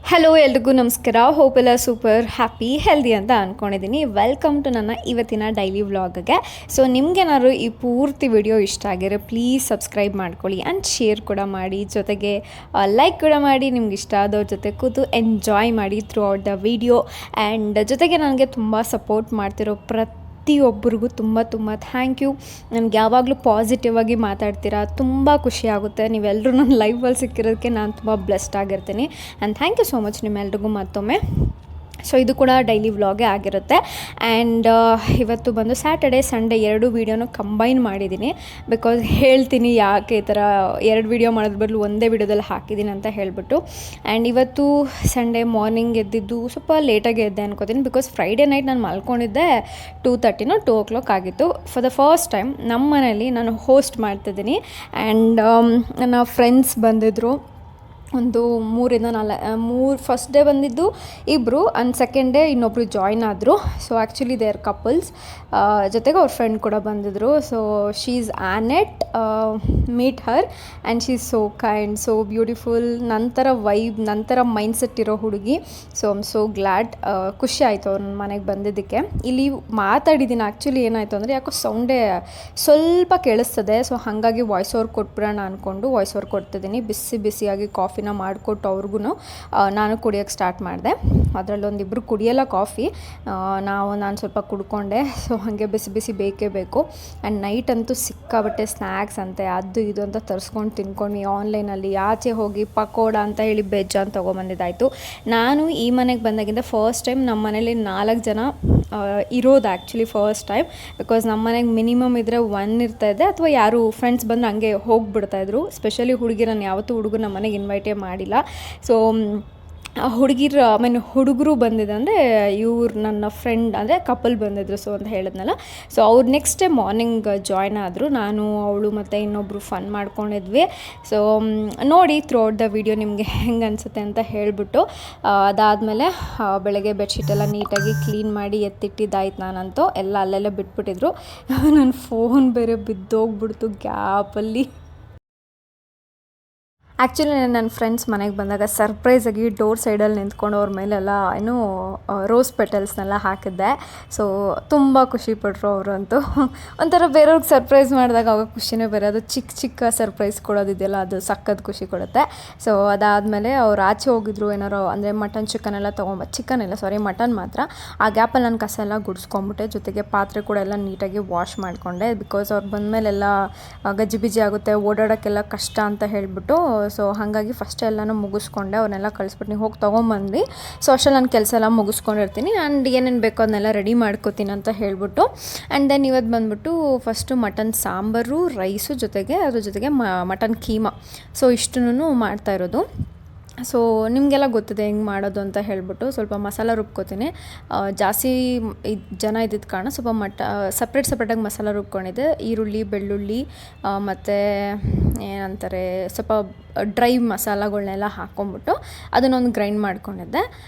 Hello ಎಲ್ರಿಗೂ ನಮಸ್ಕಾರ. Hope ಎಲ್ಲ ಸೂಪರ್ ಹ್ಯಾಪಿ ಹೆಲ್ದಿ ಅಂತ ಅಂದ್ಕೊಂಡಿದ್ದೀನಿ. ವೆಲ್ಕಮ್ ಟು ನನ್ನ ಇವತ್ತಿನ ಡೈಲಿ ವ್ಲಾಗ್ಗೆ. ಸೊ ನಿಮ್ಗೇನಾದ್ರು ಈ ಪೂರ್ತಿ ವಿಡಿಯೋ ಇಷ್ಟ ಆಗಿರೋ ಪ್ಲೀಸ್ ಸಬ್ಸ್ಕ್ರೈಬ್ ಮಾಡ್ಕೊಳ್ಳಿ ಆ್ಯಂಡ್ ಶೇರ್ ಕೂಡ ಮಾಡಿ, ಜೊತೆಗೆ ಲೈಕ್ ಕೂಡ ಮಾಡಿ. ನಿಮ್ಗೆ ಇಷ್ಟ ಆದವ್ರ ಜೊತೆ ಕೂತು ಎಂಜಾಯ್ ಮಾಡಿ through out the video. And ಜೊತೆಗೆ ನನಗೆ ತುಂಬ ಸಪೋರ್ಟ್ ಮಾಡ್ತಿರೋ ಪ್ರತಿಯೊಬ್ಬರಿಗೂ ತುಂಬ ತುಂಬ ಥ್ಯಾಂಕ್ ಯು. ನನಗೆ ಯಾವಾಗಲೂ ಪಾಸಿಟಿವ್ ಆಗಿ ಮಾತಾಡ್ತೀರಾ, ತುಂಬ ಖುಷಿ ಆಗುತ್ತೆ. ನೀವೆಲ್ಲರೂ ನನ್ನ ಲೈಫಲ್ಲಿ ಸಿಕ್ಕಿರೋದಕ್ಕೆ ನಾನು ತುಂಬ ಬ್ಲೆಸ್ಡ್ ಆಗಿರ್ತೀನಿ. And thank you so much ನಿಮ್ಮೆಲ್ರಿಗೂ ಮತ್ತೊಮ್ಮೆ. ಸೊ ಇದು ಕೂಡ ಡೈಲಿ ವ್ಲಾಗೇ ಆಗಿರುತ್ತೆ. ಆ್ಯಂಡ್ ಇವತ್ತು ಬಂದು ಸ್ಯಾಟರ್ಡೇ ಸಂಡೇ ಎರಡು ವೀಡಿಯೋನು ಕಂಬೈನ್ ಮಾಡಿದ್ದೀನಿ. ಬಿಕಾಸ್ ಹೇಳ್ತೀನಿ ಯಾಕೆ ಈ ಥರ ಎರಡು ವೀಡಿಯೋ ಮಾಡೋದ್ರ ಬದಲು ಒಂದೇ ವೀಡಿಯೋದಲ್ಲಿ ಹಾಕಿದ್ದೀನಿ ಅಂತ ಹೇಳಿಬಿಟ್ಟು. ಆ್ಯಂಡ್ ಇವತ್ತು ಸಂಡೇ ಮಾರ್ನಿಂಗ್ ಎದ್ದಿದ್ದು ಸ್ವಲ್ಪ ಲೇಟಾಗಿ ಎದ್ದೆ ಅನ್ಕೋತೀನಿ. ಬಿಕಾಸ್ ಫ್ರೈಡೇ ನೈಟ್ ನಾನು ಮಲ್ಕೊಂಡಿದ್ದೆ 2:30 2 o'clock ಆಗಿತ್ತು. ಫಾರ್ ದ ಫಸ್ಟ್ ಟೈಮ್ ನಮ್ಮ ಮನೇಲಿ ನಾನು ಹೋಸ್ಟ್ ಮಾಡ್ತಿದ್ದೀನಿ. ಆ್ಯಂಡ್ ನನ್ನ ಫ್ರೆಂಡ್ಸ್ ಬಂದಿದ್ದರು ಒಂದು 3 ಫಸ್ಟ್ ಡೇ ಬಂದಿದ್ದು ಇಬ್ಬರು, ಆ್ಯಂಡ್ ಸೆಕೆಂಡ್ ಡೇ ಇನ್ನೊಬ್ಬರು ಜಾಯ್ನ್ ಆದರು. So actually they are couples. ಜೊತೆಗೆ ಅವ್ರ ಫ್ರೆಂಡ್ ಕೂಡ ಬಂದಿದ್ದರು. So she is Annette, meet her. And she is so kind, so beautiful, ನಂತರ ವೈಬ್, ನಂತರ ಮೈಂಡ್ಸೆಟ್ ಇರೋ ಹುಡುಗಿ. So I am so glad. ಖುಷಿ ಆಯಿತು ಅವ್ರ ಮನೆಗೆ ಬಂದಿದ್ದಕ್ಕೆ. ಇಲ್ಲಿ ಮಾತಾಡಿದ್ದೀನಿ. ಆ್ಯಕ್ಚುಲಿ ಏನಾಯಿತು ಅಂದರೆ ಯಾಕೋ ಸೌಂಡೇ ಸ್ವಲ್ಪ ಕೇಳಿಸ್ತದೆ. ಸೊ ಹಾಗಾಗಿ ವಾಯ್ಸ್ ಓವರ್ ಕೊಟ್ಬಿಡೋಣ ಅಂದ್ಕೊಂಡು ವಾಯ್ಸ್ ಓವರ್ ಕೊಡ್ತಿದ್ದೀನಿ. ಬಿಸಿಯಾಗಿ ಕಾಫಿನ ಮಾಡಿಕೊಟ್ಟು ಅವ್ರಿಗೂ ನಾನು ಕುಡಿಯೋಕ್ಕೆ ಸ್ಟಾರ್ಟ್ ಮಾಡಿದೆ. ಅದರಲ್ಲೊಂದಿಬ್ಬರು ಕುಡಿಯೋಲ್ಲ ಕಾಫಿ, ನಾನು ಸ್ವಲ್ಪ ಕುಡ್ಕೊಂಡೆ. ಸೊ ಹಾಗೆ ಬಿಸಿ ಬೇಕೇ ಬೇಕು. ಆ್ಯಂಡ್ ನೈಟ್ ಅಂತೂ ಸಿಕ್ಕಾಬಟ್ಟೆ ಸ್ನ್ಯಾಕ್ಸ್ ಅಂತೆ ಅದು ಇದು ಅಂತ ತರಿಸ್ಕೊಂಡು ತಿನ್ಕೊಂಡು ಆನ್ಲೈನಲ್ಲಿ ಆಚೆ ಹೋಗಿ ಪಕೋಡ ಅಂತ ಹೇಳಿ ಬೇಜಾನ್ ತೊಗೊಂಬಂದಿದ್ದಾಯಿತು. ನಾನು ಈ ಮನೆಗೆ ಬಂದಾಗಿಂದ ಫಸ್ಟ್ ಟೈಮ್ ನಮ್ಮ ಮನೇಲಿ 4 ಜನ ಇರೋದು. Actually first time. ಬಿಕಾಸ್ ನಮ್ಮ ಮನೆಗೆ ಮಿನಿಮಮ್ ಇದ್ದರೆ 1 ಇರ್ತಾಯಿದ್ದೆ, ಅಥವಾ ಯಾರು ಫ್ರೆಂಡ್ಸ್ ಬಂದು ಹಂಗೆ ಹೋಗಿಬಿಡ್ತಾಯಿದ್ರು. ಸ್ಪೆಷಲಿ ಹುಡುಗಿರನ್ನು ಯಾವತ್ತೂ ಹುಡುಗರು ನಮ್ಮ ಮನೆಗೆ ಇನ್ವೈಟೇ ಮಾಡಿಲ್ಲ. ಸೊ ಹುಡುಗರು ಬಂದಿದೆ ಅಂದರೆ ಇವ್ರು ನನ್ನ ಫ್ರೆಂಡ್ ಅಂದರೆ ಕಪಲ್ ಬಂದಿದ್ರು. ಸೊ ಅಂತ ಹೇಳಿದ್ನಲ್ಲ. ಸೊ ಅವ್ರು ನೆಕ್ಸ್ಟ್ ಡೇ ಮಾರ್ನಿಂಗ್ ಜಾಯ್ನ್ ಆದರು. ನಾನು ಅವಳು ಮತ್ತು ಇನ್ನೊಬ್ಬರು ಫನ್ ಮಾಡ್ಕೊಂಡಿದ್ವಿ. ಸೊ ನೋಡಿ ಥ್ರೂ ಔಟ್ ದ ವಿಡಿಯೋ ನಿಮಗೆ ಹೆಂಗೆ ಅನಿಸುತ್ತೆ ಅಂತ ಹೇಳಿಬಿಟ್ಟು ಅದಾದಮೇಲೆ ಬೆಳಗ್ಗೆ ಬೆಡ್ಶೀಟೆಲ್ಲ ನೀಟಾಗಿ ಕ್ಲೀನ್ ಮಾಡಿ ಎತ್ತಿಟ್ಟಿದ್ದಾಯ್ತು. ನಾನಂತೂ ಎಲ್ಲ ಅಲ್ಲೆಲ್ಲ ಬಿಟ್ಬಿಟ್ಟಿದ್ರು. ನನ್ನ ಫೋನ್ ಬೇರೆ ಬಿದ್ದೋಗ್ಬಿಡ್ತು ಗ್ಯಾಪಲ್ಲಿ. ಆ್ಯಕ್ಚುಲಿ ನನ್ನ ಫ್ರೆಂಡ್ಸ್ ಮನೆಗೆ ಬಂದಾಗ ಸರ್ಪ್ರೈಸಾಗಿ ಡೋರ್ ಸೈಡಲ್ಲಿ ನಿಂತ್ಕೊಂಡು ಅವ್ರ ಮೇಲೆಲ್ಲ ಏನೂ ರೋಸ್ ಪೆಟಲ್ಸ್ನೆಲ್ಲ ಹಾಕಿದ್ದೆ. ಸೊ ತುಂಬ ಖುಷಿಪಟ್ಟರು ಅವರಂತೂ. ಒಂಥರ ಬೇರೆಯವ್ರಿಗೆ ಸರ್ಪ್ರೈಸ್ ಮಾಡಿದಾಗ ಅವಾಗ ಖುಷಿನೇ ಬೇರೆ. ಅದು ಚಿಕ್ಕ ಸರ್ಪ್ರೈಸ್ ಕೊಡೋದಿದೆಯಲ್ಲ, ಅದು ಸಖತ್ ಖುಷಿ ಕೊಡುತ್ತೆ. ಸೊ ಅದಾದಮೇಲೆ ಅವ್ರು ಆಚೆ ಹೋಗಿದ್ರು ಏನಾರು ಅಂದರೆ ಚಿಕನ್ ಎಲ್ಲ ಮಟನ್ ಮಾತ್ರ. ಆ ಗ್ಯಾಪಲ್ಲಿ ನಾನು ಕಸ ಎಲ್ಲ ಗುಡಿಸ್ಕೊಂಬಿಟ್ಟೆ. ಜೊತೆಗೆ ಪಾತ್ರೆ ಕೂಡ ಎಲ್ಲ ನೀಟಾಗಿ ವಾಶ್ ಮಾಡಿಕೊಂಡೆ. ಬಿಕಾಸ್ ಅವ್ರು ಬಂದಮೇಲೆಲ್ಲ ಗಜಿಬಿಜಿ ಆಗುತ್ತೆ, ಓಡಾಡೋಕ್ಕೆಲ್ಲ ಕಷ್ಟ ಅಂತ ಹೇಳಿಬಿಟ್ಟು. ಸೊ ಹಾಗಾಗಿ ಫಸ್ಟ್ ಎಲ್ಲನೂ ಮುಗಿಸ್ಕೊಂಡೆ. ಅವ್ರನ್ನೆಲ್ಲ ಕಳಿಸ್ಬಿಟ್ಟು ನೀವು ಹೋಗಿ ತೊಗೊಂಬಂದು. ಸೊ ಅಷ್ಟರಲ್ಲಿ ನಾನು ಕೆಲಸ ಎಲ್ಲ ಮುಗಿಸ್ಕೊಂಡಿರ್ತೀನಿ. ಆ್ಯಂಡ್ ಏನೇನು ಬೇಕೋ ಅದನ್ನೆಲ್ಲ ರೆಡಿ ಮಾಡ್ಕೋತೀನಿ ಅಂತ ಹೇಳಿಬಿಟ್ಟು. ಆ್ಯಂಡ್ ದೆನ್ ಇವತ್ತು ಬಂದುಬಿಟ್ಟು ಫಸ್ಟು ಮಟನ್ ಸಾಂಬಾರು, ರೈಸು, ಜೊತೆಗೆ ಅದ್ರ ಜೊತೆಗೆ ಮಟನ್ ಕೀಮಾ. ಸೊ ಇಷ್ಟನ್ನು ಮಾಡ್ತಾಯಿರೋದು. ಸೊ ನಿಮಗೆಲ್ಲ ಗೊತ್ತಿದೆ ಹೆಂಗೆ ಮಾಡೋದು ಅಂತ ಹೇಳಿಬಿಟ್ಟು ಸ್ವಲ್ಪ ಮಸಾಲ ರುಬ್ಕೋತೀನಿ. ಜಾಸ್ತಿ ಜನ ಇದ್ದಿದ್ದ ಕಾರಣ ಸ್ವಲ್ಪ ಸಪ್ರೇಟಾಗಿ ಮಸಾಲ ರುಬ್ಕೊಂಡಿದ್ದೆ. ಈರುಳ್ಳಿ, ಬೆಳ್ಳುಳ್ಳಿ ಮತ್ತು ಏನಂತಾರೆ ಸ್ವಲ್ಪ ಡ್ರೈ ಮಸಾಲಗಳನ್ನೆಲ್ಲ ಹಾಕ್ಕೊಂಬಿಟ್ಟು ಅದನ್ನೊಂದು ಗ್ರೈಂಡ್ ಮಾಡ್ಕೊಂಡಿದ್ದೆ.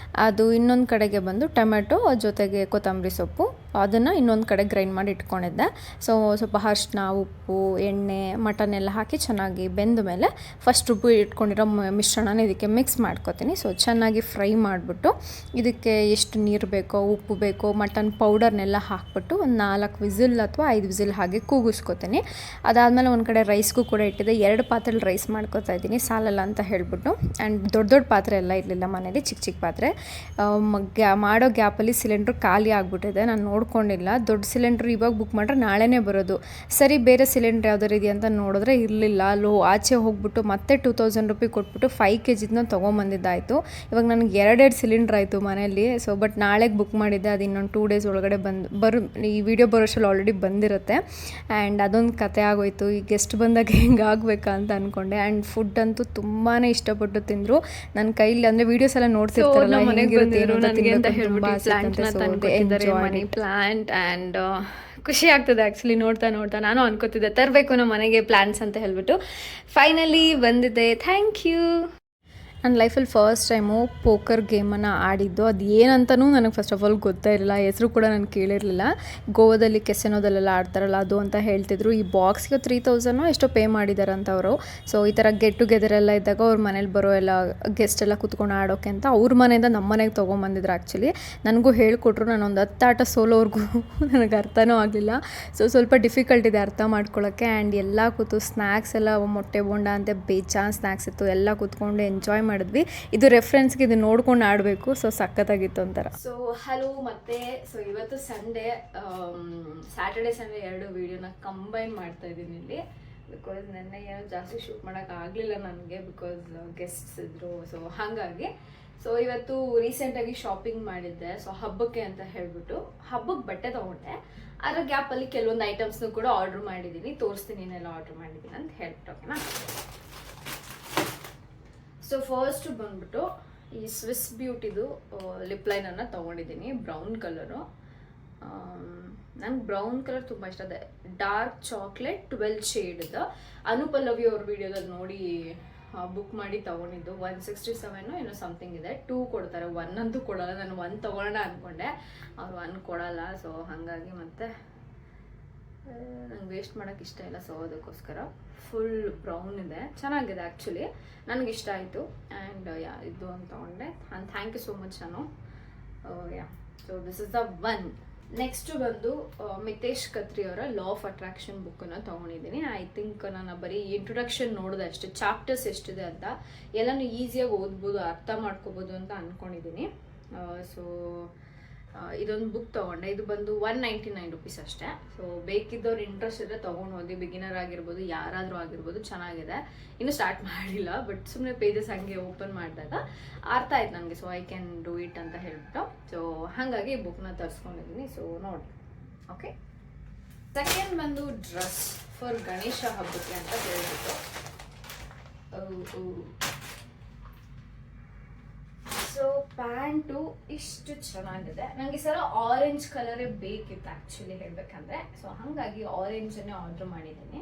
ಅದು ಇನ್ನೊಂದು ಕಡೆಗೆ ಬಂದು ಟೊಮೆಟೊ ಜೊತೆಗೆ ಕೊತ್ತಂಬರಿ ಸೊಪ್ಪು ಅದನ್ನು ಇನ್ನೊಂದು ಕಡೆ ಗ್ರೈಂಡ್ ಮಾಡಿ ಇಟ್ಕೊಂಡಿದ್ದೆ. ಸೊ ಸ್ವಲ್ಪ ಅರಿಶಿನ, ಉಪ್ಪು, ಎಣ್ಣೆ, ಮಟನ್ ಎಲ್ಲ ಹಾಕಿ ಚೆನ್ನಾಗಿ ಬೆಂದ ಮೇಲೆ ಫಸ್ಟ್ ರುಬ್ಬಿ ಇಟ್ಕೊಂಡಿರೋ ಮಿಶ್ರಣನ ಇದಕ್ಕೆ ಮಿಕ್ಸ್ ಮಾಡ್ಕೊತೀನಿ. ಸೊ ಚೆನ್ನಾಗಿ ಫ್ರೈ ಮಾಡಿಬಿಟ್ಟು ಇದಕ್ಕೆ ಎಷ್ಟು ನೀರು ಬೇಕೋ, ಉಪ್ಪು ಬೇಕೋ, ಮಟನ್ ಪೌಡರ್ನೆಲ್ಲ ಹಾಕ್ಬಿಟ್ಟು ಒಂದು 4 ವಿಸಿಲ್ ಅಥವಾ 5 ವಿಸಿಲ್ ಹಾಗೆ ಕೂಗಿಸ್ಕೊತೀನಿ. ಅದಾದಮೇಲೆ ಒಂದು ಕಡೆ ರೈಸ್ಗೂ ಕೂಡ ಇಟ್ಟಿದ್ದೆ. 2 ಪಾತ್ರೆಲಿ ರೈಸ್ ಮಾಡ್ಕೊತಾ ಇದ್ದೀನಿ, ಸಾಲಲ್ಲ ಅಂತ ಹೇಳಿಬಿಟ್ಟು. ಆ್ಯಂಡ್ ದೊಡ್ಡ ಪಾತ್ರೆ ಎಲ್ಲ ಇರಲಿಲ್ಲ ಮನೇಲಿ, ಚಿಕ್ಕ ಪಾತ್ರೆ. ಮಾಡೋ ಗ್ಯಾಪಲ್ಲಿ ಸಿಲಿಂಡ್ರ್ ಖಾಲಿ ಆಗಿಬಿಟ್ಟಿದೆ. ನಾನು ನೋಡ್ಕೊಂಡಿಲ್ಲ. ದೊಡ್ಡ ಸಿಲಿಂಡ್ರ್ ಇವಾಗ ಬುಕ್ ಮಾಡ್ರೆ ನಾಳೆನೇ ಬರೋದು. ಸರಿ ಬೇರೆ ಸಿಲಿಂಡ್ರ್ ಯಾವ್ದಾರು ಇದೆಯಾ ಅಂತ ನೋಡಿದ್ರೆ ಇರಲಿಲ್ಲ. ಆಚೆ ಹೋಗ್ಬಿಟ್ಟು ಮತ್ತೆ 2000 ರೂಪಾಯಿ ಕೊಟ್ಬಿಟ್ಟು 5 kg ತೊಗೊಂಬಂದಿದ್ದಾಯಿತು. ಇವಾಗ ನನಗೆ 2 ಸಿಲಿಂಡ್ರ್ ಆಯಿತು ಮನೆಯಲ್ಲಿ. ಸೊ ಬಟ್ ನಾಳೆಗೆ ಬುಕ್ ಮಾಡಿದ್ದೆ. ಅದು ಇನ್ನೊಂದು 2 days ಒಳಗಡೆ ಈ ವಿಡಿಯೋ ಬರೋಷ್ಟರಲ್ಲಿ ಆಲ್ರೆಡಿ ಬಂದಿರುತ್ತೆ. ಆ್ಯಂಡ್ ಅದೊಂದು ಕತೆ ಆಗೋಯ್ತು. ಈ ಗೆಸ್ಟ್ ಬಂದಾಗ ಹೆಂಗೆ ಆಗಬೇಕಾ ಅಂತ ಅಂದ್ಕೊಂಡೆ. ಆ್ಯಂಡ್ ಫುಡ್ ಅಂತೂ ತುಂಬಾ ಇಷ್ಟಪಟ್ಟು ತಿಂದರು. ನನ್ನ ಕೈಲಿ ಅಂದರೆ ವೀಡಿಯೋಸ್ ಎಲ್ಲ ನೋಡ್ತಿರ್ತಾರಲ್ಲ ಮನಿ ಪ್ಲಾಂಟ್. ಆ್ಯಂಡ್ ಖುಷಿ ಆಗ್ತದೆ ಆ್ಯಕ್ಚುಲಿ ನೋಡ್ತಾ ನಾನು ಅನ್ಕೋತಿದ್ದೆ ತರಬೇಕು ನಮ್ಮ ಮನೆಗೆ ಪ್ಲ್ಯಾಂಟ್ಸ್ ಅಂತ ಹೇಳ್ಬಿಟ್ಟು. ಫೈನಲಿ ಬಂದಿದೆ. Thank you. ನನ್ನ ಲೈಫಲ್ಲಿ ಫಸ್ಟ್ ಟೈಮು ಪೋಕರ್ ಗೇಮನ್ನು ಆಡಿದ್ದು. ಅದು ಏನಂತನೂ ನನಗೆ ಫಸ್ಟ್ ಆಫ್ ಆಲ್ ಗೊತ್ತೇ ಇರಲಿಲ್ಲ, ಹೆಸರು ಕೂಡ ನಾನು ಕೇಳಿರಲಿಲ್ಲ. ಗೋವಾದಲ್ಲಿ ಕೆಸೆನೋದಲ್ಲೆಲ್ಲ ಆಡ್ತಾರಲ್ಲ ಅದು ಅಂತ ಹೇಳ್ತಿದ್ರು. ಈ ಬಾಕ್ಸ್ಗೆ 3000 ಎಷ್ಟೋ ಪೇ ಮಾಡಿದಾರಂತ ಅವರು. ಸೊ ಈ ಥರ ಗೆಟ್ ಟುಗೆದರ್ ಎಲ್ಲ ಇದ್ದಾಗ ಅವ್ರ ಮನೇಲಿ ಬರೋ ಎಲ್ಲ ಗೆಸ್ಟ್ ಎಲ್ಲ ಕುತ್ಕೊಂಡು ಆಡೋಕ್ಕೆ ಅಂತ ಅವ್ರ ಮನೆಯಿಂದ ನಮ್ಮ ಮನೆಗೆ ತೊಗೊಂಬಂದಿದ್ರು. ಆ್ಯಕ್ಚುಲಿ ನನಗೂ ಹೇಳಿಕೊಟ್ರು. ನಾನೊಂದು 10 ಆಟ ಸೋಲೋವರೆಗೂ ನನಗೆ ಅರ್ಥನೂ ಆಗಲಿಲ್ಲ. ಸೊ ಸ್ವಲ್ಪ ಡಿಫಿಕಲ್ಟ್ ಇದೆ ಅರ್ಥ ಮಾಡ್ಕೊಳ್ಳೋಕ್ಕೆ. ಆ್ಯಂಡ್ ಎಲ್ಲ ಕೂತು ಸ್ನ್ಯಾಕ್ಸ್ ಎಲ್ಲ ಮೊಟ್ಟೆ ಬೋಂಡ ಅಂತ ಬೇಜಾನ್ ಸ್ನ್ಯಾಕ್ಸ್ ಇತ್ತು, ಎಲ್ಲ ಕೂತ್ಕೊಂಡು ಎಂಜಾಯ್ ಮಾಡಿದ್ವಿ. ಇದು ರೆಫರೆನ್ಸ್ಗೆ ಇದು ನೋಡ್ಕೊಂಡು ಆಡಬೇಕು. ಸೊ ಸಖತ್ತಾಗಿತ್ತು ಒಂಥರ. ಸೊ ಹಲೋ ಮತ್ತೆ. ಸೊ ಇವತ್ತು ಸಂಡೇ, ಸ್ಯಾಟರ್ಡೆ ಸಂಡೇ 2 ವೀಡಿಯೋನ ಕಂಬೈನ್ ಮಾಡ್ತಾ ಇದ್ದೀನಿ ಇಲ್ಲಿ. ಬಿಕಾಸ್ ನೆನ್ನೆ ಏನೋ ಜಾಸ್ತಿ ಶೂಟ್ ಮಾಡೋಕೆ ಆಗಲಿಲ್ಲ ನನಗೆ, ಬಿಕಾಸ್ ಗೆಸ್ಟ್ಸ್ ಇದ್ದರು. ಸೊ ಹಾಗಾಗಿ ಸೊ ಇವತ್ತು ರೀಸೆಂಟಾಗಿ ಶಾಪಿಂಗ್ ಮಾಡಿದ್ದೆ. ಸೊ ಹಬ್ಬಕ್ಕೆ ಅಂತ ಹೇಳ್ಬಿಟ್ಟು ಹಬ್ಬಕ್ಕೆ ಬಟ್ಟೆ ತೊಗೊಂಡೆ. ಅದರ ಗ್ಯಾಪಲ್ಲಿ ಕೆಲವೊಂದು ಐಟಮ್ಸ್ನು ಕೂಡ ಆರ್ಡ್ರ್ ಮಾಡಿದ್ದೀನಿ. ತೋರಿಸ್ತೀನಿ ಏನೆಲ್ಲ ಆರ್ಡ್ರ್ ಮಾಡಿದ್ದೀನಿ ಅಂತ ಹೇಳ್ಬಿಟ್ಟು, ಓಕೆನಾ. ಸೊ ಫಸ್ಟ್ ಬಂದ್ಬಿಟ್ಟು ಈ ಸ್ವಿಸ್ ಬ್ಯೂಟಿದು ಲಿಪ್ ಲೈನನ್ನು ತೊಗೊಂಡಿದ್ದೀನಿ, ಬ್ರೌನ್ ಕಲರು. ನಂಗೆ ಬ್ರೌನ್ ಕಲರ್ ತುಂಬ ಇಷ್ಟ ಇದೆ. Dark chocolate 12 ಶೇಡ್ದು. ಅನುಪಲ್ಲವಿ ಅವ್ರ ವಿಡಿಯೋದಲ್ಲಿ ನೋಡಿ ಬುಕ್ ಮಾಡಿ ತೊಗೊಂಡಿದ್ದು. 167 ಏನೋ ಸಮಥಿಂಗ್ ಇದೆ. 2 ಕೊಡ್ತಾರೆ, 1 ಅಂತೂ ಕೊಡೋಲ್ಲ. ನಾನು 1 ತೊಗೊಳ್ಳೋಣ ಅಂದ್ಕೊಂಡೆ, ಅವ್ರು 1 ಕೊಡೋಲ್ಲ. ಸೊ ಹಾಗಾಗಿ ಮತ್ತೆ ನಂಗೆ ವೇಸ್ಟ್ ಮಾಡೋಕ್ಕೆ ಇಷ್ಟ ಇಲ್ಲ. ಸೊ ಅದಕ್ಕೋಸ್ಕರ ಫುಲ್ ಬ್ರೌನ್ ಇದೆ, ಚೆನ್ನಾಗಿದೆ ಆ್ಯಕ್ಚುಲಿ, ನನಗಿಷ್ಟ ಆಯಿತು. ಆ್ಯಂಡ್ ಇದು ಅಂತ ತೊಗೊಂಡೆ. And thank you so much ನಾನು. So this is the one. Next ಬಂದು ಮಿತೇಶ್ ಕತ್ರಿ ಅವರ ಲಾ ಆಫ್ ಅಟ್ರಾಕ್ಷನ್ ಬುಕ್ಕನ್ನು ತೊಗೊಂಡಿದ್ದೀನಿ. ಐ ಥಿಂಕ್ ನಾನು ಬರೀ ಇಂಟ್ರೊಡಕ್ಷನ್ ನೋಡಿದೆ ಅಷ್ಟೇ, ಚಾಪ್ಟರ್ಸ್ ಎಷ್ಟಿದೆ ಅಂತ ಎಲ್ಲನೂ ಈಸಿಯಾಗಿ ಓದ್ಬೋದು, ಅರ್ಥ ಮಾಡ್ಕೋಬೋದು ಅಂತ ಅಂದ್ಕೊಂಡಿದ್ದೀನಿ. ಸೊ ಇದೊಂದು ಬುಕ್ ತೊಗೊಂಡೆ. ಇದು ಬಂದು 199 ರುಪೀಸ್ ಅಷ್ಟೇ. ಸೊ ಬೇಕಿದ್ದವ್ರು ಇಂಟ್ರೆಸ್ಟ್ ಇದ್ದರೆ ತೊಗೊಂಡು ಹೋಗಿ. ಬಿಗಿನರ್ ಆಗಿರ್ಬೋದು, ಯಾರಾದರೂ ಆಗಿರ್ಬೋದು, ಚೆನ್ನಾಗಿದೆ. ಇನ್ನೂ ಸ್ಟಾರ್ಟ್ ಮಾಡಿಲ್ಲ, ಬಟ್ ಸುಮ್ಮನೆ ಪೇಜಸ್ ಹಂಗೆ ಓಪನ್ ಮಾಡಿದಾಗ ಅರ್ಥ ಆಯ್ತು ನನಗೆ. So I can do it ಅಂತ ಹೇಳ್ಬಿಟ್ಟು ಸೊ ಹಾಗಾಗಿ ಈ ಬುಕ್ನ ತರಿಸ್ಕೊಂಡಿದ್ದೀನಿ. ಸೊ ನೋಡಿ, ಓಕೆ. ಸೆಕೆಂಡ್ ಬಂದು ಡ್ರೆಸ್ ಫಾರ್ ಗಣೇಶ ಹಬ್ಬಕ್ಕೆ ಅಂತ ಹೇಳ್ಬಿಟ್ಟು. ಸೊ ಪ್ಯಾಂಟು ಇಷ್ಟು ಚೆನ್ನಾಗಿದೆ. ನನಗೆ ಸಲ ಆರೆಂಜ್ ಕಲರೇ ಬೇಕಿತ್ತು ಆ್ಯಕ್ಚುಲಿ ಹೇಳಬೇಕಂದ್ರೆ. ಸೊ ಹಾಗಾಗಿ ಆರೆಂಜನ್ನೇ ಆರ್ಡ್ರ್ ಮಾಡಿದ್ದೀನಿ.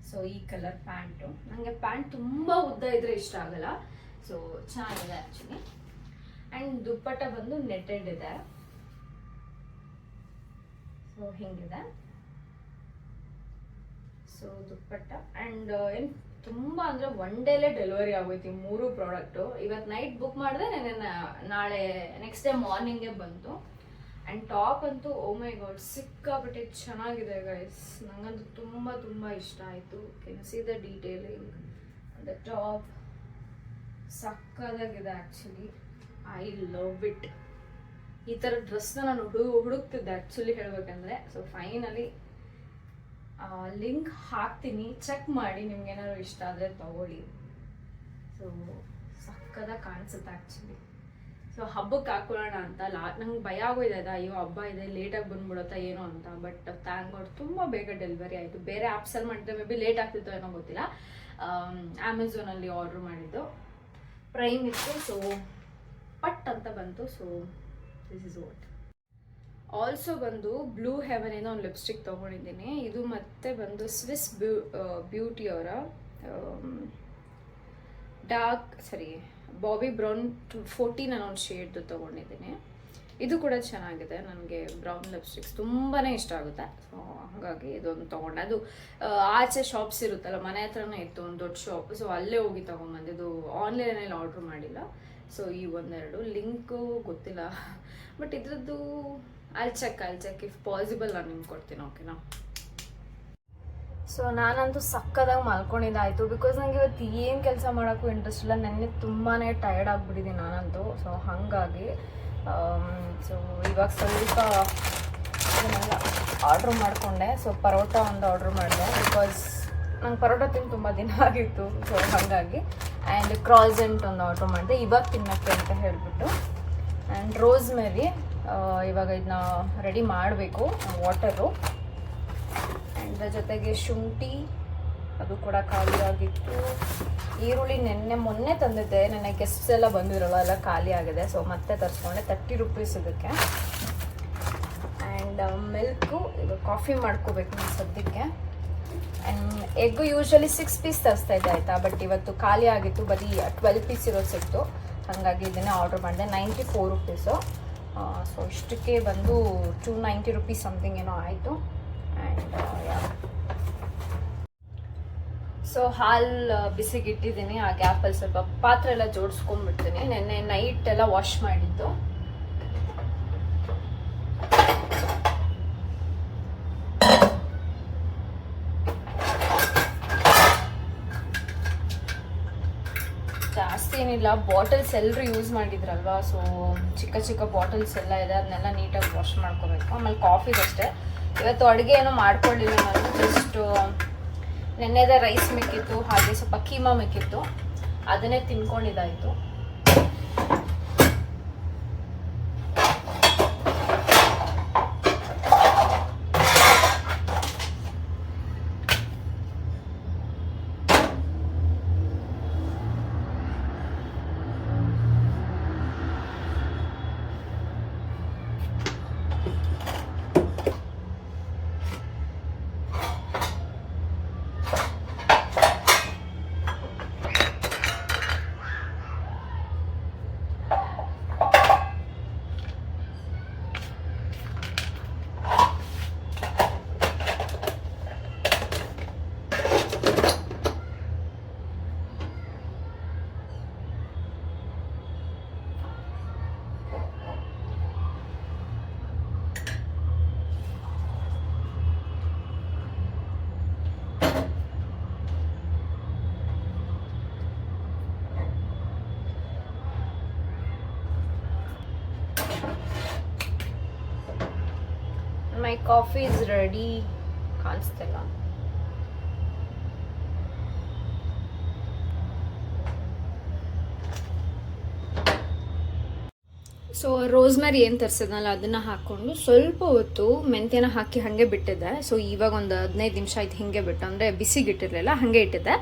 ಸೊ ಈ ಕಲರ್ ಪ್ಯಾಂಟು. ನನಗೆ ಪ್ಯಾಂಟ್ ತುಂಬ ಉದ್ದ ಇದ್ರೆ ಇಷ್ಟ ಆಗಲ್ಲ. ಸೊ ಚೆನ್ನಾಗಿದೆ ಆ್ಯಕ್ಚುಲಿ. ಆ್ಯಂಡ್ ದುಪ್ಪಟ್ಟ ಬಂದು ನೆಟೆಡ್ ಇದೆ. ಸೊ ಹಿಂಗಿದೆ ಸೊ ದುಪ್ಪಟ್ಟ. ಆ್ಯಂಡ್ ಏನು ತುಂಬ ಅಂದರೆ 1 ಡೇಲೇ ಡೆಲಿವರಿ ಆಗೋಯ್ತು ಈ 3 ಪ್ರಾಡಕ್ಟು. ಇವತ್ತು ನೈಟ್ ಬುಕ್ ಮಾಡಿದೆ, ನಾಳೆ ನೆಕ್ಸ್ಟ್ ಡೇ ಮಾರ್ನಿಂಗೇ ಬಂತು. ಆ್ಯಂಡ್ ಟಾಪ್ ಅಂತೂ ಓ ಮೈ ಗಾಡ್ ಸಿಕ್ಕಾಪಟ್ಟೆ ಚೆನ್ನಾಗಿದೆ ಗೈಸ್. ನನಗಂತೂ ತುಂಬ ತುಂಬ ಇಷ್ಟ ಆಯಿತು. Can see the detailing the top ಸಕ್ಕದಾಗಿದೆ ಆ್ಯಕ್ಚುಲಿ. I love it. ಈ ಥರ ಡ್ರೆಸ್ನ ನಾನು ಹುಡುಕ್ತಿದ್ದೆ ಆ್ಯಕ್ಚುಲಿ ಹೇಳಬೇಕಂದ್ರೆ. ಸೊ ಫೈನಲಿ ಲಿಂಕ್ ಹಾಕ್ತೀನಿ, ಚೆಕ್ ಮಾಡಿ. ನಿಮ್ಗೆ ಏನಾದ್ರು ಇಷ್ಟ ಆದರೆ ತಗೊಳ್ಳಿ. ಸೊ ಸಕ್ಕದಾಗಿ ಕಾಣಿಸುತ್ತೆ ಆ್ಯಕ್ಚುಲಿ. ಸೊ ಹಬ್ಬಕ್ಕೆ ಹಾಕೊಳ್ಳೋಣ ಅಂತ ನಂಗೆ ಭಯ ಆಗೋಗಿದೆ ಅದು, ಅಯ್ಯೋ ಹಬ್ಬ ಇದೆ ಲೇಟಾಗಿ ಬಂದ್ಬಿಡುತ್ತಾ ಏನೋ ಅಂತ. ಬಟ್ ಥ್ಯಾಂಕ್ ಗಾಡ್ ತುಂಬ ಬೇಗ ಡೆಲಿವರಿ ಆಯಿತು. ಬೇರೆ ಆ್ಯಪ್ಸಲ್ಲಿ ಮಾಡಿದ್ರೆ ಮೇ ಬಿ ಲೇಟ್ ಆಗ್ತಿತ್ತೋ ಏನೋ ಗೊತ್ತಿಲ್ಲ. ಅಮೆಝಾನಲ್ಲಿ ಆರ್ಡ್ರ್ ಮಾಡಿದ್ದು, ಪ್ರೈಮ್ ಇತ್ತು. ಸೊ ಪಟ್ ಅಂತ ಬಂತು. So this is what. Also ಬಂದು ಬ್ಲೂ ಹೆವನ್ ಏನೋ ಒಂದು ಲಿಪ್ಸ್ಟಿಕ್ ತೊಗೊಂಡಿದ್ದೀನಿ. ಇದು ಮತ್ತೆ ಬಂದು ಸ್ವಿಸ್ ಬ್ಯೂಟಿ ಅವರ ಬಾಬಿ ಬ್ರೌನ್ 14 ಅನ್ನೋ ಒಂದು ಶೇಡ್ದು ತೊಗೊಂಡಿದ್ದೀನಿ. ಇದು ಕೂಡ ಚೆನ್ನಾಗಿದೆ. ನನಗೆ ಬ್ರೌನ್ ಲಿಪ್ಸ್ಟಿಕ್ಸ್ ತುಂಬಾ ಇಷ್ಟ ಆಗುತ್ತೆ. ಸೊ ಹಾಗಾಗಿ ಇದೊಂದು ತೊಗೊಂಡೆ. ಅದು ಆಚೆ ಶಾಪ್ಸ್ ಇರುತ್ತಲ್ಲ, ಮನೆ ಹತ್ರನೇ ಇತ್ತು ಒಂದು ದೊಡ್ಡ ಶಾಪ್. ಸೊ ಅಲ್ಲೇ ಹೋಗಿ ತೊಗೊಂಬಂದಿದ್ದು, ಆನ್ಲೈನಲ್ಲಿ ಆರ್ಡ್ರ್ ಮಾಡಿಲ್ಲ. ಸೊ ಈ ಒಂದೆರಡು ಲಿಂಕು ಗೊತ್ತಿಲ್ಲ, ಬಟ್ ಇದ್ರದ್ದು ಐ ಚೆಕ್ ಇಫ್ ಪಾಸಿಬಲ್ ನಾನು ನಿಮ್ಗೆ ಕೊಡ್ತೀನಿ, ಓಕೆನಾ. ಸೊ ನಾನಂತೂ ಸಕ್ಕದಾಗಿ ಮಲ್ಕೊಂಡಿದ್ದಾಯಿತು. ಬಿಕಾಸ್ ನನಗೆ ಇವತ್ತು ಏನು ಕೆಲಸ ಮಾಡೋಕ್ಕೂ ಇಂಟ್ರೆಸ್ಟ್ ಇಲ್ಲ. ನನಗೆ ತುಂಬಾ ಟಯರ್ಡ್ ಆಗಿಬಿಟ್ಟಿದ್ದೀನಿ ನಾನಂತೂ. ಸೊ ಹಾಗಾಗಿ ಸೊ ಇವಾಗ ಸ್ವಲ್ಪ ಇದನ್ನೆಲ್ಲ ಆರ್ಡ್ರ್ ಮಾಡಿಕೊಂಡೆ. ಸೊ ಪರೋಟ ಒಂದು ಆರ್ಡ್ರ್ ಮಾಡಿದೆ, ಬಿಕಾಸ್ ನಂಗೆ ಪರೋಟ ತಿಂದು ತುಂಬ ದಿನ ಆಗಿತ್ತು. ಸೊ ಹಾಗಾಗಿ. ಆ್ಯಂಡ್ ಕ್ರಾಸೆಂಟ್ ಒಂದು ಆರ್ಡ್ರ್ ಮಾಡಿದೆ ಇವಾಗ ತಿನ್ನೋಕ್ಕೆ ಅಂತ ಹೇಳಿಬಿಟ್ಟು. ಆ್ಯಂಡ್ ರೋಸ್ಮೆರಿ ಇವಾಗ ಇದನ್ನ ರೆಡಿ ಮಾಡಬೇಕು, ವಾಟರು. ಆ್ಯಂಡ್ ಜೊತೆಗೆ ಶುಂಠಿ ಅದು ಕೂಡ ಖಾಲಿ ಆಗಿತ್ತು. ಈರುಳ್ಳಿ ಮೊನ್ನೆ ತಂದಿದ್ದೆ, ನೆನ್ನೆ ಗೆಸ್ಟ್ಸ್ ಎಲ್ಲ ಬಂದಿರಲ್ಲ, ಎಲ್ಲ ಖಾಲಿ ಆಗಿದೆ. ಸೊ ಮತ್ತೆ ತರಿಸ್ಕೊಂಡೆ 30 ರುಪೀಸ್ ಇದಕ್ಕೆ. ಆ್ಯಂಡ್ ಮಿಲ್ಕು, ಈಗ ಕಾಫಿ ಮಾಡ್ಕೋಬೇಕು ನಾನು ಸದ್ಯಕ್ಕೆ. ಆ್ಯಂಡ್ ಎಗ್ಗು ಯೂಶ್ವಲಿ 6 ಪೀಸ್ ತರಿಸ್ತಾ ಇದ್ದೆ ಆಯಿತಾ, ಬಟ್ ಇವತ್ತು ಖಾಲಿ ಆಗಿತ್ತು, ಬರೀ 12 ಪೀಸ್ ಇರೋದು ಸಿಕ್ತು. ಹಾಗಾಗಿ ಇದನ್ನೇ ಆರ್ಡ್ರ್ ಮಾಡಿದೆ. 94 ರುಪೀಸು. ಸೊ ಇಷ್ಟಕ್ಕೆ ಬಂದು 290 ರುಪೀಸ್ ಸಮಥಿಂಗ್ ಏನೋ ಆಯಿತು. ಆ್ಯಂಡ್ ಸೊ ಹಾಲು ಬಿಸಿಗೆ ಇಟ್ಟಿದ್ದೀನಿ. ಆ ಗ್ಯಾಪಲ್ಲಿ ಸ್ವಲ್ಪ ಪಾತ್ರೆ ಎಲ್ಲ ಜೋಡಿಸ್ಕೊಂಡ್ಬಿಡ್ತೀನಿ. ನೆನ್ನೆ ನೈಟ್ ಎಲ್ಲ ವಾಶ್ ಮಾಡಿದ್ದು. ಜಾಸ್ತಿ ಏನಿಲ್ಲ, ಬಾಟಲ್ಸ್ ಎಲ್ಲರೂ ಯೂಸ್ ಮಾಡಿದ್ರಲ್ವಾ, ಸೊ ಚಿಕ್ಕ ಚಿಕ್ಕ ಬಾಟಲ್ಸ್ ಎಲ್ಲ ಇದೆ, ಅದನ್ನೆಲ್ಲ ನೀಟಾಗಿ ವಾಶ್ ಮಾಡ್ಕೋಬೇಕು. ಆಮೇಲೆ ಕಾಫಿಗಷ್ಟೇ ಇವತ್ತು ಅಡುಗೆ ಏನೋ ಮಾಡ್ಕೊಳ್ಳಿಲ್ಲ ನಾನು. ಜಸ್ಟ್ ನೆನ್ನೆದೇ ರೈಸ್ ಮಿಕ್ಕಿತ್ತು, ಹಾಗೆ ಸ್ವಲ್ಪ ಕೀಮಾ ಮಿಕ್ಕಿತ್ತು, ಅದನ್ನೇ ತಿನ್ಕೊಂಡಿದ್ದಾಯಿತು. My coffee is ready. ಕಾಣಿಸ್ತಿಲ್ಲ. ಸೊ ರೋಸ್ಮೆರಿ ಏನು ತರಿಸಿದ್ನಲ್ಲ ಅದನ್ನು ಹಾಕ್ಕೊಂಡು ಸ್ವಲ್ಪ ಹೊತ್ತು ಮೆಂತ್ಯನ ಹಾಕಿ ಹಾಗೆ ಬಿಟ್ಟಿದ್ದೆ. ಸೊ ಇವಾಗ ಒಂದು 15 ನಿಮಿಷ ಆಯ್ತು ಹಿಂಗೆ ಬಿಟ್ಟು, ಅಂದರೆ ಬಿಸಿಗಿಟ್ಟಿರಲಿಲ್ಲ ಹಾಗೆ ಇಟ್ಟಿದ್ದೆ.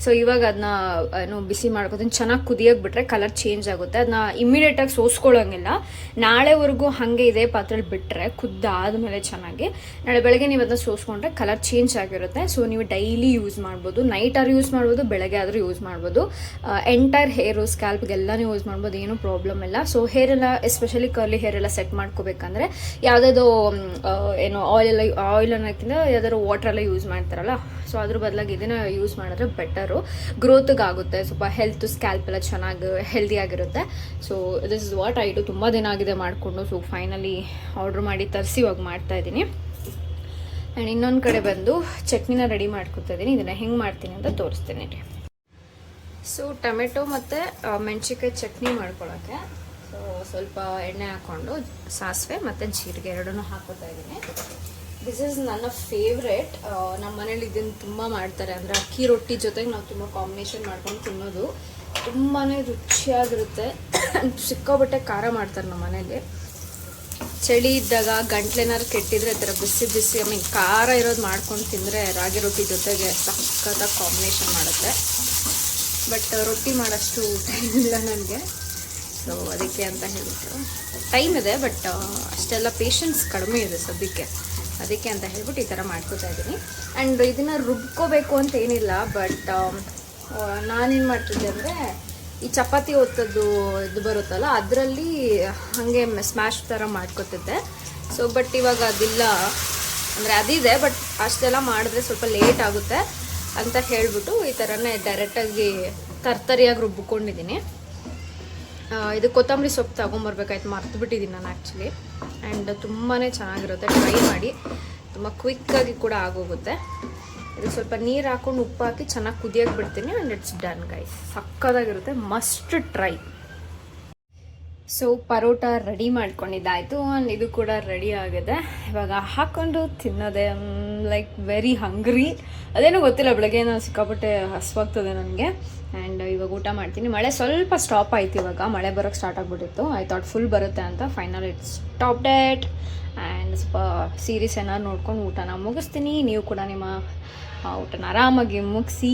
ಸೊ ಇವಾಗ ಅದನ್ನ ಏನು ಬಿಸಿ ಮಾಡ್ಕೊತೀನಿ. ಚೆನ್ನಾಗಿ ಕುದಿಯೋಕೆ ಬಿಟ್ಟರೆ ಕಲರ್ ಚೇಂಜ್ ಆಗುತ್ತೆ. ಅದನ್ನ ಇಮಿಡಿಯೇಟಾಗಿ ಸೋಸ್ಕೊಳ್ಳೋಂಗಿಲ್ಲ. ನಾಳೆವರೆಗೂ ಹಾಗೆ ಇದೇ ಪಾತ್ರೆಲಿ ಬಿಟ್ಟರೆ ಕುದ್ದಾದ್ಮೇಲೆ ಚೆನ್ನಾಗಿ ನಾಳೆ ಬೆಳಗ್ಗೆ ನೀವು ಅದನ್ನ ಸೋಸ್ಕೊಂಡ್ರೆ ಕಲರ್ ಚೇಂಜ್ ಆಗಿರುತ್ತೆ. ಸೊ ನೀವು ಡೈಲಿ ಯೂಸ್ ಮಾಡ್ಬೋದು, ನೈಟ್ ಆದ್ರೂ ಯೂಸ್ ಮಾಡ್ಬೋದು, ಬೆಳಗ್ಗೆ ಆದರೂ ಯೂಸ್ ಮಾಡ್ಬೋದು. ಎಂಟೈರ್ ಹೇರು ಸ್ಕ್ಯಾಲ್ಪ್ಗೆಲ್ಲನೂ ಯೂಸ್ ಮಾಡ್ಬೋದು, ಏನೂ ಪ್ರಾಬ್ಲಮ್ ಇಲ್ಲ. ಸೊ ಹೇರ್ ಎಲ್ಲ ಎಸ್ಪೆಷಲಿ ಕರ್ಲಿ ಹೇರ್ ಎಲ್ಲ ಸೆಟ್ ಮಾಡ್ಕೋಬೇಕಂದ್ರೆ ಯಾವುದಾದ್ರು ಏನು ಆಯಿಲ್ ಅನ್ನೋಕ್ಕಿಂತ ಯಾವ್ದಾದ್ರು ವಾಟ್ರೆಲ್ಲ ಯೂಸ್ ಮಾಡ್ತಾರಲ್ಲ, ಸೊ ಅದ್ರ ಬದಲಾಗಿ ಇದನ್ನು ಯೂಸ್ ಮಾಡಿದ್ರೆ ಬೆಟರು. ಗ್ರೋತ್ಗೆ ಆಗುತ್ತೆ, ಸ್ವಲ್ಪ ಹೆಲ್ತ್ ಸ್ಕ್ಯಾಲ್ಪ್ ಎಲ್ಲ ಚೆನ್ನಾಗಿ ಹೆಲ್ದಿಯಾಗಿರುತ್ತೆ. So this is what I do. ತುಂಬ ದಿನ ಆಗಿದೆ ಮಾಡಿಕೊಂಡು. ಸೊ ಫೈನಲಿ ಆರ್ಡ್ರ್ ಮಾಡಿ ತರಿಸಿ ಇವಾಗ ಮಾಡ್ತಾಯಿದ್ದೀನಿ. ಆ್ಯಂಡ್ ಇನ್ನೊಂದು ಕಡೆ ಬಂದು ಚಟ್ನಿನ ರೆಡಿ ಮಾಡ್ಕೊತಾ ಇದ್ದೀನಿ. ಇದನ್ನು ಹೆಂಗೆ ಮಾಡ್ತೀನಿ ಅಂತ ತೋರಿಸ್ತೀನಿ ರೀ. ಸೊ ಟೊಮೆಟೊ ಮತ್ತು ಮೆಣಸಿನ್ಕಾಯಿ ಚಟ್ನಿ ಮಾಡ್ಕೊಳ್ಳೋಕ್ಕೆ ಸೊ ಸ್ವಲ್ಪ ಎಣ್ಣೆ ಹಾಕ್ಕೊಂಡು ಸಾಸಿವೆ ಮತ್ತು ಜೀರಿಗೆ ಎರಡನ್ನೂ ಹಾಕೋತಾ ಇದ್ದೀನಿ. ದಿಸ್ ಈಸ್ ನನ್ನ ಫೇವ್ರೇಟ್. ನಮ್ಮ ಮನೇಲಿ ಇದನ್ನು ತುಂಬ ಮಾಡ್ತಾರೆ. ಅಂದರೆ ಅಕ್ಕಿ ರೊಟ್ಟಿ ಜೊತೆಗೆ ನಾವು ತುಂಬ ಕಾಂಬಿನೇಷನ್ ಮಾಡ್ಕೊಂಡು ತಿನ್ನೋದು ತುಂಬಾ ರುಚಿಯಾಗಿರುತ್ತೆ. ಸಿಕ್ಕಾಬಟ್ಟೆ ಖಾರ ಮಾಡ್ತಾರೆ ನಮ್ಮ ಮನೇಲಿ. ಚಳಿ ಇದ್ದಾಗ ಗಂಟ್ಲೇನಾದ್ರು ಕೆಟ್ಟಿದ್ರೆ ಈ ಥರ ಬಿಸಿ ಬಿಸಿ ಖಾರ ಇರೋದು ಮಾಡ್ಕೊಂಡು ತಿಂದರೆ ರಾಗಿ ರೊಟ್ಟಿ ಜೊತೆಗೆ ಸಖತ್ತಾಗಿ ಕಾಂಬಿನೇಷನ್ ಮಾಡುತ್ತೆ. ಬಟ್ ರೊಟ್ಟಿ ಮಾಡೋಷ್ಟು ಟೈಮ್ ಇಲ್ಲ ನನಗೆ. ಸೊ ಅದಕ್ಕೆ ಅಂತ ಹೇಳ್ಬಿಟ್ಟು ಟೈಮ್ ಇದೆ, ಬಟ್ ಅಷ್ಟೆಲ್ಲ ಪೇಷನ್ಸ್ ಕಡಿಮೆ ಇದೆ ಸದ್ಯಕ್ಕೆ. ಅದಕ್ಕೆ ಅಂತ ಹೇಳ್ಬಿಟ್ಟು ಈ ಥರ ಮಾಡ್ಕೋತಾ ಇದ್ದೀನಿ. ಆ್ಯಂಡ್ ಇದನ್ನು ರುಬ್ಕೋಬೇಕು ಅಂತ ಏನಿಲ್ಲ, ಬಟ್ ನಾನೇನು ಮಾಡ್ತಿದ್ದೆ ಅಂದರೆ ಈ ಚಪಾತಿ ಒತ್ತದ್ದು ಇದು ಬರುತ್ತಲ್ಲ ಅದರಲ್ಲಿ ಹಾಗೆ ಸ್ಮ್ಯಾಶ್ ಥರ ಮಾಡ್ಕೊತಿದ್ದೆ. ಸೊ ಬಟ್ ಇವಾಗ ಅದಿಲ್ಲ, ಅಂದರೆ ಅದಿದೆ, ಬಟ್ ಅಷ್ಟೆಲ್ಲ ಮಾಡಿದ್ರೆ ಸ್ವಲ್ಪ ಲೇಟ್ ಆಗುತ್ತೆ ಅಂತ ಹೇಳಿಬಿಟ್ಟು ಈ ಥರನೇ ಡೈರೆಕ್ಟಾಗಿ ತರ್ತರಿಯಾಗಿ ರುಬ್ಬಿಕೊಂಡಿದ್ದೀನಿ. ಇದು ಕೊತ್ತಂಬರಿ ಸೊಪ್ಪು ತೊಗೊಂಬರ್ಬೇಕಾಯ್ತು, ಮರ್ತುಬಿಟ್ಟಿದ್ದೀನಿ ನಾನು ಆ್ಯಕ್ಚುಲಿ. ಆ್ಯಂಡ್ ತುಂಬಾ ಚೆನ್ನಾಗಿರುತ್ತೆ, ಟ್ರೈ ಮಾಡಿ. ತುಂಬ ಕ್ವಿಕ್ಕಾಗಿ ಕೂಡ ಆಗೋಗುತ್ತೆ. ಇದು ಸ್ವಲ್ಪ ನೀರು ಹಾಕ್ಕೊಂಡು ಉಪ್ಪು ಹಾಕಿ ಚೆನ್ನಾಗಿ ಕುದಿಯೋಕೆ ಬಿಡ್ತೀನಿ. And it's done guys. ಸಕ್ಕತ್ತಾಗಿರುತ್ತೆ, must try. So parotta ready ಮಾಡ್ಕೊಂಡಿದ್ದಾಯಿತು. ಆ್ಯಂಡ್ ಇದು ಕೂಡ ರೆಡಿ ಆಗಿದೆ. ಇವಾಗ ಹಾಕ್ಕೊಂಡು ತಿನ್ನೋದೆ. ಲೈಕ್ ವೆರಿ ಹಂಗ್ರಿ. ಅದೇನೋ ಗೊತ್ತಿಲ್ಲ, ಬೆಳಗ್ಗೆ ನಾನು ಸಿಕ್ಕಾಪಟ್ಟೆ ಹಸ್ವಾಗ್ತದೆ ನನಗೆ. ಆ್ಯಂಡ್ ಇವಾಗ ಊಟ ಮಾಡ್ತೀನಿ. ಮಳೆ ಸ್ವಲ್ಪ ಸ್ಟಾಪ್ ಆಯ್ತು, ಇವಾಗ ಮಳೆ ಬರೋಕ್ಕೆ ಸ್ಟಾರ್ಟ್ ಆಗಿಬಿಟ್ಟಿತ್ತು. ಐ ಥಾಟ್ ಫುಲ್ ಬರುತ್ತೆ ಅಂತ. Final it's stop debt. And ಸ್ವಲ್ಪ ಸೀರೀಸ್ ಏನಾದ್ರು ನೋಡ್ಕೊಂಡು ಊಟನ ಮುಗಿಸ್ತೀನಿ. ನೀವು ಕೂಡ ನಿಮ್ಮ ಊಟನ ಆರಾಮಾಗಿ ಮುಗಿಸಿ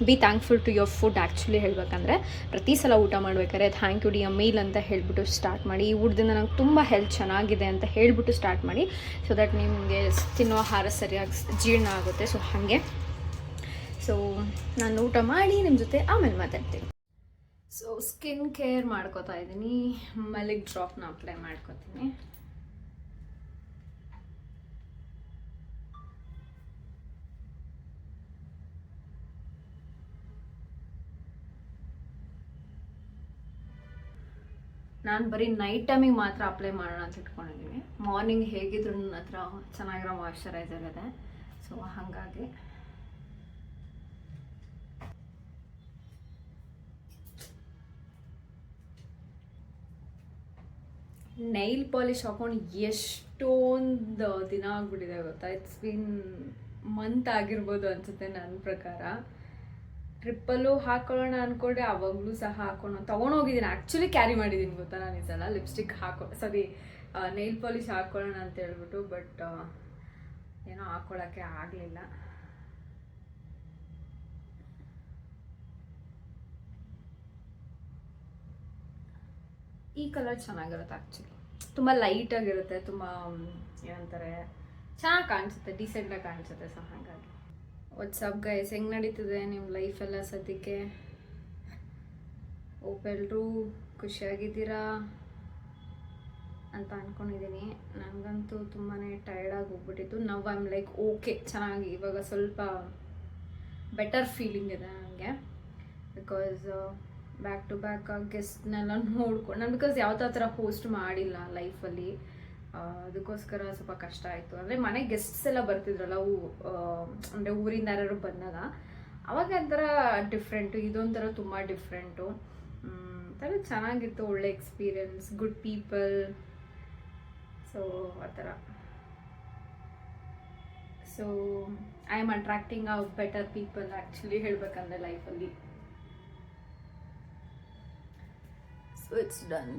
be thankful to your food. Actually ಹೇಳಬೇಕಂದ್ರೆ ಪ್ರತಿ ಸಲ ಊಟ ಮಾಡ್ಬೇಕಾದ್ರೆ thank you the a meal ಅಂತ ಹೇಳಿಬಿಟ್ಟು ಸ್ಟಾರ್ಟ್ ಮಾಡಿ. ಈ ಊಟದಿಂದ ನಂಗೆ ತುಂಬ ಹೆಲ್ತ್ ಚೆನ್ನಾಗಿದೆ ಅಂತ ಹೇಳಿಬಿಟ್ಟು ಸ್ಟಾರ್ಟ್ ಮಾಡಿ, ಸೊ ದಟ್ ನಿಮಗೆ ತಿನ್ನೋ ಆಹಾರ ಸರಿಯಾಗಿ ಜೀರ್ಣ ಆಗುತ್ತೆ. ಸೊ ಹಾಗೆ ಸೊ ನಾನು ಊಟ ಮಾಡಿ ನಿಮ್ಮ ಜೊತೆ ಆಮೇಲೆ ಮಾತಾಡ್ತೀನಿ. ಸೊ ಸ್ಕಿನ್ ಕೇರ್ ಮಾಡ್ಕೋತಾ ಇದ್ದೀನಿ. ಮೆಲಿಕ್ ಡ್ರಾಪ್ನ ಅಪ್ಲೈ ಮಾಡ್ಕೋತೀನಿ. ನಾನು ಬರೀ ನೈಟ್ ಟೈಮಿಗೆ ಮಾತ್ರ ಅಪ್ಲೈ ಮಾಡೋಣ ಅಂತ ಇಟ್ಕೊಂಡಿದ್ದೀನಿ. ಮಾರ್ನಿಂಗ್ ಹೇಗಿದ್ರು ನನ್ನ ಹತ್ರ ಚೆನ್ನಾಗಿರೋ ಮಾಯ್ಶ್ಚರೈಸರ್ ಇದೆ, ಸೊ ಹಾಗಾಗಿ ನೈಲ್ ಪಾಲಿಶ್ ಹಾಕೊಂಡು ಎಷ್ಟೊಂದು ದಿನ ಆಗ್ಬಿಟ್ಟಿದೆ ಗೊತ್ತಾ. ಇಟ್ಸ್ ಬೀನ್ ಮಂತ್ ಆಗಿರ್ಬೋದು ಅನ್ಸುತ್ತೆ ನನ್ನ ಪ್ರಕಾರ. ಟ್ರಿಪ್ಪಲ್ಲೂ ಹಾಕೊಳ್ಳೋಣ ಅಂದ್ಕೊಂಡೆ, ಅವಾಗಲೂ ಸಹ ತೊಗೊಂಡೋಗಿದ್ದೀನಿ. ಆ್ಯಕ್ಚುಲಿ ಕ್ಯಾರಿ ಮಾಡಿದ್ದೀನಿ ಗೊತ್ತಾ ನಾನು ಈ ಸಲ ಲಿಪ್ಸ್ಟಿಕ್ ನೈಲ್ ಪಾಲಿಶ್ ಹಾಕ್ಕೊಳ್ಳೋಣ ಅಂತ ಹೇಳ್ಬಿಟ್ಟು, ಬಟ್ ಏನೋ ಹಾಕ್ಕೊಳ್ಳೋಕ್ಕೆ ಆಗಲಿಲ್ಲ. ಈ ಕಲರ್ ಚೆನ್ನಾಗಿರುತ್ತೆ ಆ್ಯಕ್ಚುಲಿ, ತುಂಬ ಲೈಟಾಗಿರುತ್ತೆ, ತುಂಬ ಏನಂತಾರೆ ಚೆನ್ನಾಗಿ ಕಾಣಿಸುತ್ತೆ, ಡೀಸೆಂಟಾಗಿ ಕಾಣಿಸುತ್ತೆ. ಸೊ ಹಾಗಾಗಿ ವಾಟ್ಸಪ್ ಗೈಸ್, ಹೆಂಗೆ ನಡೀತಿದೆ ನಿಮ್ಮ ಲೈಫೆಲ್ಲ ಸದ್ಯಕ್ಕೆ? ಎಲ್ಲರೂ ಖುಷಿಯಾಗಿದ್ದೀರಾ ಅಂತ ಅಂದ್ಕೊಂಡಿದ್ದೀನಿ. ನನಗಂತೂ ತುಂಬಾ ಟಯರ್ಡಾಗಿ ಹೋಗ್ಬಿಟ್ಟಿತ್ತು. Now I am like okay, ಚೆನ್ನಾಗಿ ಇವಾಗ ಸ್ವಲ್ಪ ಬೆಟರ್ ಫೀಲಿಂಗ್ ಇದೆ ನನಗೆ. ಬಿಕಾಸ್ ಬ್ಯಾಕ್ ಟು ಬ್ಯಾಕ್ ಗೆಸ್ಟ್ನೆಲ್ಲ ನೋಡ್ಕೊಂಡು ನಾನು, ಬಿಕಾಸ್ ಯಾವ ಥರ ಹೋಸ್ಟ್ ಮಾಡಿಲ್ಲ ಲೈಫಲ್ಲಿ, ಅದಕ್ಕೋಸ್ಕರ ಸ್ವಲ್ಪ ಕಷ್ಟ ಆಯಿತು. ಅಂದರೆ ಮನೆಗೆ ಗೆಸ್ಟ್ಸ್ ಎಲ್ಲ ಬರ್ತಿದ್ರಲ್ಲ, ಅಂದರೆ ಊರಿಂದ ಯಾರು ಬಂದಾಗ, ಅವಾಗ ಒಂಥರ ಡಿಫ್ರೆಂಟು, ಇದೊಂಥರ ತುಂಬ ಡಿಫ್ರೆಂಟು. ಥರ ಚೆನ್ನಾಗಿತ್ತು, ಒಳ್ಳೆ ಎಕ್ಸ್ಪೀರಿಯನ್ಸ್, ಗುಡ್ ಪೀಪಲ್. ಸೊ ಆ ಥರ. So I am attracting a better people actually ಹೇಳಬೇಕಂದ್ರೆ ಲೈಫಲ್ಲಿ. So it's done.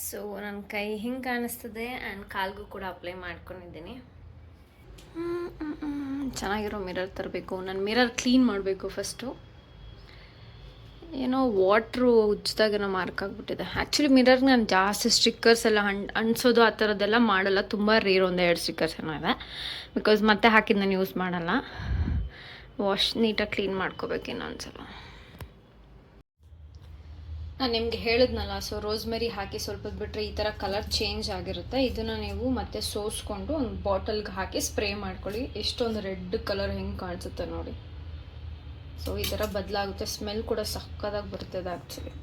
ಸೊ ನನ್ನ ಕೈ ಹಿಂಗೆ ಕಾಣಿಸ್ತದೆ, ಆ್ಯಂಡ್ ಕಾಲ್ಗೂ ಕೂಡ ಅಪ್ಲೈ ಮಾಡ್ಕೊಂಡಿದ್ದೀನಿ. ಚೆನ್ನಾಗಿರೋ ಮಿರರ್ ತರಬೇಕು. ನಾನು ಮಿರರ್ ಕ್ಲೀನ್ ಮಾಡಬೇಕು ಫಸ್ಟು. ಏನೋ ವಾಟ್ರು ಉಜ್ಜಿದಾಗೇನೋ ಮಾರ್ಕ್ ಆಗಿಬಿಟ್ಟಿದೆ. ಆ್ಯಕ್ಚುಲಿ ಮಿರರ್ಗೆ ನಾನು ಜಾಸ್ತಿ ಸ್ಟಿಕ್ಕರ್ಸ್ ಎಲ್ಲ ಅಂಟಿಸೋದು ಆ ಥರದ್ದೆಲ್ಲ ಮಾಡಲ್ಲ, ತುಂಬ ರೇರ್, 1-2 ಸ್ಟಿಕ್ಕರ್ಸ್ ಏನೋ ಇದೆ. ಬಿಕಾಸ್ ಮತ್ತೆ ಹಾಕಿದ್ದು ನಾನು ಯೂಸ್ ಮಾಡಲ್ಲ. ವಾಶ್ ನೀಟಾಗಿ ಕ್ಲೀನ್ ಮಾಡ್ಕೋಬೇಕು ಇನ್ನೊಂದ್ಸಲ. ನಾನು ನಿಮಗೆ ಹೇಳಿದ್ನಲ್ಲ, ಸೊ ರೋಸ್ಮೆರಿ ಹಾಕಿ ಸ್ವಲ್ಪ ಬಿಟ್ಟರೆ ಈ ಥರ ಕಲರ್ ಚೇಂಜ್ ಆಗಿರುತ್ತೆ. ಇದನ್ನು ನೀವು ಮತ್ತೆ ಸೋಸ್ಕೊಂಡು ಒಂದು ಬಾಟಲ್ಗೆ ಹಾಕಿ ಸ್ಪ್ರೇ ಮಾಡ್ಕೊಳ್ಳಿ. ಎಷ್ಟೊಂದು ರೆಡ್ ಕಲರ್ ಹೆಂಗೆ ಕಾಣಿಸುತ್ತೆ ನೋಡಿ. ಸೊ ಈ ಥರ ಬದಲಾಗುತ್ತೆ, ಸ್ಮೆಲ್ ಕೂಡ ಸಕ್ಕದಾಗಿ ಬರ್ತದೆ ಆ್ಯಕ್ಚುಲಿ.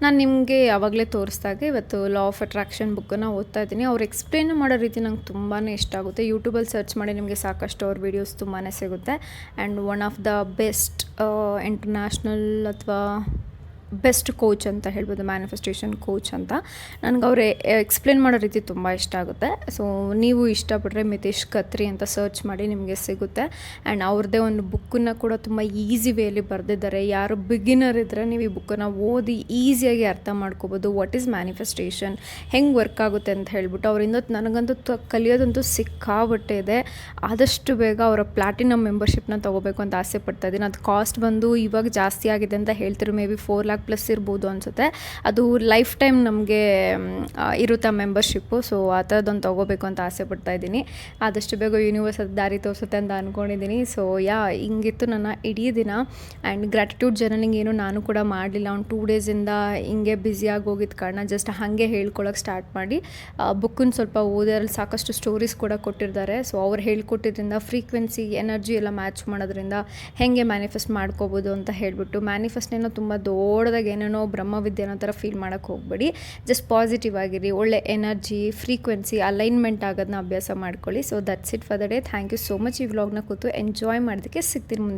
ನಾನು ನಿಮಗೆ ಆವಾಗಲೇ ತೋರಿಸ್ದಾಗೆ ಇವತ್ತು ಲಾ ಆಫ್ ಅಟ್ರಾಕ್ಷನ್ ಬುಕ್ಕನ್ನು ಓದ್ತಾ ಇದ್ದೀನಿ. ಅವ್ರು ಎಕ್ಸ್ಪ್ಲೇನ್ ಮಾಡೋ ರೀತಿ ನಂಗೆ ತುಂಬಾ ಇಷ್ಟ ಆಗುತ್ತೆ. ಯೂಟ್ಯೂಬಲ್ಲಿ ಸರ್ಚ್ ಮಾಡಿ ನಿಮಗೆ ಸಾಕಷ್ಟು ಅವ್ರ ವೀಡಿಯೋಸ್ ತುಂಬಾ ಸಿಗುತ್ತೆ. And one of the best international ಅಥವಾ ಬೆಸ್ಟ್ ಕೋಚ್ ಅಂತ ಹೇಳ್ಬೋದು, ಮ್ಯಾನಿಫೆಸ್ಟೇಷನ್ ಕೋಚ್ ಅಂತ. ನನಗೆ ಅವರು ಎಕ್ಸ್ಪ್ಲೇನ್ ಮಾಡೋ ರೀತಿ ತುಂಬ ಇಷ್ಟ ಆಗುತ್ತೆ. ಸೊ ನೀವು ಇಷ್ಟಪಟ್ಟರೆ ಮಿತೇಶ್ ಖತ್ರಿ ಅಂತ ಸರ್ಚ್ ಮಾಡಿ ನಿಮಗೆ ಸಿಗುತ್ತೆ. ಆ್ಯಂಡ್ ಅವ್ರದ್ದೇ ಒಂದು ಬುಕ್ಕನ್ನು ಕೂಡ ತುಂಬ ಈಸಿ ವೇಲಿ ಬರೆದಿದ್ದಾರೆ. ಯಾರು ಬಿಗಿನರ್ ಇದ್ದರೆ ನೀವು ಈ ಬುಕ್ಕನ್ನು ಓದಿ ಈಸಿಯಾಗಿ ಅರ್ಥ ಮಾಡ್ಕೋಬೋದು. ವಾಟ್ ಈಸ್ ಮ್ಯಾನಿಫೆಸ್ಟೇಷನ್, ಹೆಂಗೆ ವರ್ಕ್ ಆಗುತ್ತೆ ಅಂತ ಹೇಳ್ಬಿಟ್ಟು. ಅವರಿಂದ ನನಗಂತೂ ಕಲಿಯೋದಂತೂ ಸಿಕ್ಕಾಬಟ್ಟೆ ಇದೆ. ಆದಷ್ಟು ಬೇಗ ಅವರ ಪ್ಲಾಟಿನಮ್ ಮೆಂಬರ್ಶಿಪ್ನ ತೊಗೋಬೇಕು ಅಂತ ಆಸೆ ಪಡ್ತಾ ಇದ್ದೀನಿ. ಅದು ಕಾಸ್ಟ್ ಬಂದು ಇವಾಗ ಜಾಸ್ತಿ ಆಗಿದೆ ಅಂತ ಹೇಳ್ತಿರೋ, ಮೇ ಬಿ 4 lakh ಪ್ಲಸ್ ಇರ್ಬೋದು ಅನಿಸುತ್ತೆ. ಅದು ಲೈಫ್ ಟೈಮ್ ನಮಗೆ ಇರುತ್ತೆ ಮೆಂಬರ್ಶಿಪ್ಪು. ಸೊ ಆ ಥರದ್ದೊಂದು ತೊಗೋಬೇಕು ಅಂತ ಆಸೆ ಪಡ್ತಾ ಇದ್ದೀನಿ. ಆದಷ್ಟು ಬೇಗ ಯೂನಿವರ್ಸ್ ಅದು ದಾರಿ ತೋರಿಸುತ್ತೆ ಅಂತ ಅಂದ್ಕೊಂಡಿದ್ದೀನಿ. ಸೊ ಹಿಂಗಿತ್ತು ನನ್ನ ಇಡೀ ದಿನ. ಆ್ಯಂಡ್ ಗ್ರ್ಯಾಟಿಟ್ಯೂಡ್ ಜರ್ನಲಿಂಗ್ ಏನು ನಾನು ಕೂಡ ಮಾಡಲಿಲ್ಲ. ಒಂದು 2 ಡೇಸಿಂದ ಹಿಂಗೆ ಬ್ಯುಸಿಯಾಗಿ ಹೋಗಿದ್ದ ಕಾರಣ ಜಸ್ಟ್ ಹಾಗೆ ಹೇಳ್ಕೊಳಕ್ಕೆ ಸ್ಟಾರ್ಟ್ ಮಾಡಿ ಬುಕ್ಕನ್ನು ಸ್ವಲ್ಪ ಓದಿ ಅದ್ರಲ್ಲಿ ಸಾಕಷ್ಟು ಸ್ಟೋರೀಸ್ ಕೂಡ ಕೊಟ್ಟಿರ್ತಾರೆ. ಸೊ ಅವ್ರು ಹೇಳ್ಕೊಟ್ಟಿದ್ರಿಂದ ಫ್ರೀಕ್ವೆನ್ಸಿ, ಎನರ್ಜಿ ಎಲ್ಲ ಮ್ಯಾಚ್ ಮಾಡೋದ್ರಿಂದ ಹೇಗೆ ಮ್ಯಾನಿಫೆಸ್ಟ್ ಮಾಡ್ಕೋಬೋದು ಅಂತ ಹೇಳಿಬಿಟ್ಟು. ಮ್ಯಾನಿಫೆಸ್ಟ್ನೇನೋ ತುಂಬ ದೊಡ್ಡದಾಗಿ ಏನೇನೋ ಬ್ರಹ್ಮವಿದ್ಯೆ ಅನ್ನೋ ಥರ ಫೀಲ್ ಮಾಡೋಕ್ಕೆ ಹೋಗಬೇಡಿ. ಜಸ್ಟ್ ಪಾಸಿಟಿವ್ ಆಗಿರಿ, ಒಳ್ಳೆ ಎನರ್ಜಿ, ಫ್ರೀಕ್ವೆನ್ಸಿ ಅಲೈನ್ಮೆಂಟ್ ಆಗೋದನ್ನ ಅಭ್ಯಾಸ ಮಾಡ್ಕೊಳ್ಳಿ. So that's it for the day. Thank you so much. ಈ ವ್ಲಾಗ್ನ ಕೂತು ಎಂಜಾಯ್ ಮಾಡೋದಕ್ಕೆ. ಸಿಗ್ತೀನಿ ಮುಂದೆ.